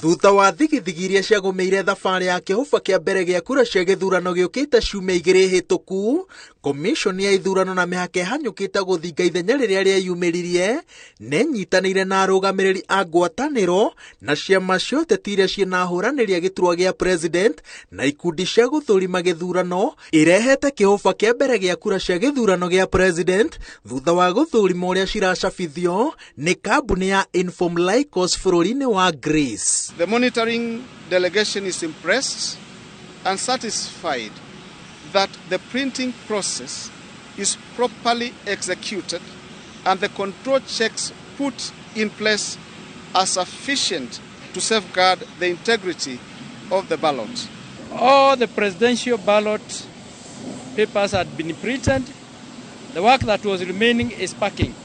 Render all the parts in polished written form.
Thutha wa thigithigi iria ciagomeire thabarĩ ya kĩhũba kĩa mbere gĩa kura cia gĩthurano gĩũkĩte ciumia igĩrĩ hĩtũku, komishoni ya ithurano na mĩhaka ĩhanyũkĩte gũthinga ithenya rĩrĩa rĩeyumĩririe nĩnyitanĩire na arũgamĩrĩri a ngwatanĩro na ciama cia ũteti iria ciĩna hũranĩri a gĩturwa gĩa president na ikundi cia gũthũrima gĩthurano irehete kĩhũba kĩa mbere gĩa kura cia gĩthurano gĩa president thutha wa gũthũrima ũrĩa ciracabithio nĩ kambuni ya Inform Lycos bũrũri-inĩ wa Greece. The monitoring delegation is impressed and satisfied that the printing process is properly executed and the control checks put in place are sufficient to safeguard the integrity of the ballot. All the presidential ballot papers had been printed. The work that was remaining is packing.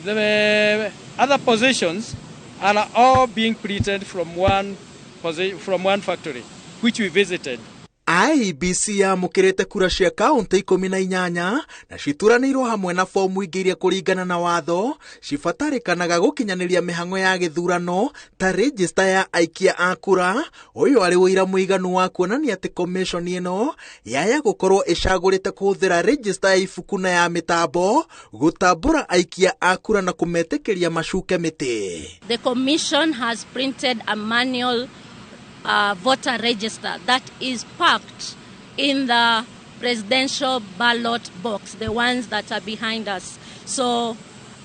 The other positions are all being printed from one factory, which we visited. IEBC yamũkĩrĩte kura cia kaunti 18 na cituranĩirwo hamwe na fomu ingĩ iria kũringana na watho cibatarĩkanaga gũkinyanĩria mĩhang'o ya gĩthurano ta register ya aikia a kura. Ũyũ arĩ ũira mũiganu wa kuonania atĩ komishoni ĩno yaya gũkorwo ĩcagũrĩte kũhũthĩra register ya ibuku na ya mĩtambo gũtambũra aikia a kura na kũmetĩkĩria macuke mĩtĩ. The commission has printed a manual voter register that is packed in the presidential ballot box, the ones that are behind us. So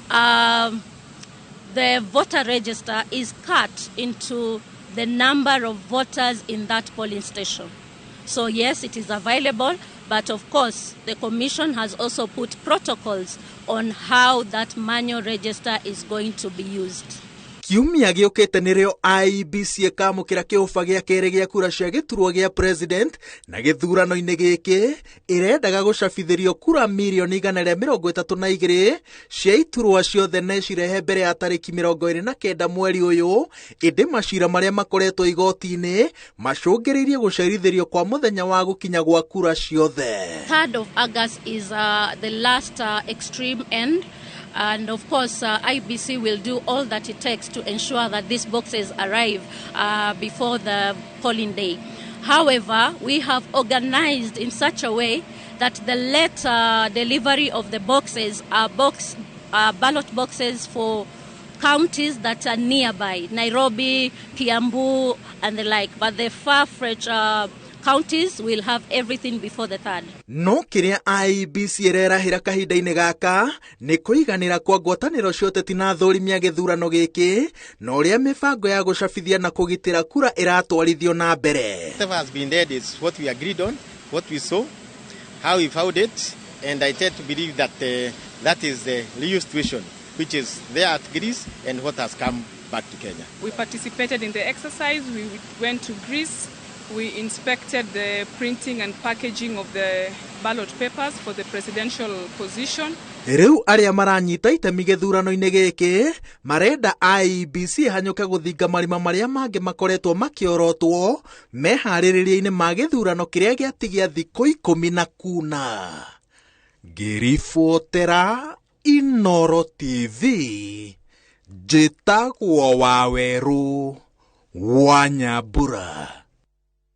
the voter register is cut into the number of voters in that polling station. So yes, it is available, but of course the commission has also put protocols on how that manual register is going to be used. Kiumia gĩũkĩte nĩrĩo IEBC ĩkamũkĩra kĩhũba gĩa kerĩ gĩa kura cia gĩturwa gĩa president na gĩthurano-inĩ gĩkĩ ĩrendaga gũcabithĩrio kura mirioni 132 cia iturwa ciothe na cirehe mbere ya tarĩki 29 mweri ũyũ. Ĩndĩ macira marĩa makoretwo igoti-inĩ macũngĩrĩirie gũcerithĩrio kwa mũthenya wa gũkinya gwa kura ciothe. 3rd of August is the last extreme end. And of course, IBC will do all that it takes to ensure that these boxes arrive before the polling day. However, we have organized in such a way that the late delivery of the boxes are ballot boxes for counties that are nearby, Nairobi, Kiambu, and the like. But the far-fetched counties will have everything before the 3rd. No kĩrĩa IEBC ĩrerahĩra kahinda-inĩ gaka nĩ kũiganĩra kwa ngwatanĩro cia ũteti na thũrimia gĩthurano gĩkĩ na ũrĩa mĩbango ya gũcabithia na kũgitĩra kura ĩratwarithio na mbere. Whatever has been there is what we agreed on, what we saw, how we found it, and I tend to believe that that is the real situation, which is there at Greece and what has come back to Kenya. We participated in the exercise. We went to Greece. We inspected the printing and packaging of the ballot papers for the presidential position. Rĩu arĩa maranyita itemi gĩthurano-inĩ gĩkĩ marenda IEBC hanyũke gũthinga marima marĩa mangĩ makoretwo makĩorotwo meharĩrĩria-inĩ ma gĩthurano kĩrĩa gĩatigia thikũ 10 na kuna. Ngĩribotera Inooro TV, njĩtagwo Wawerũ wa Nyambura.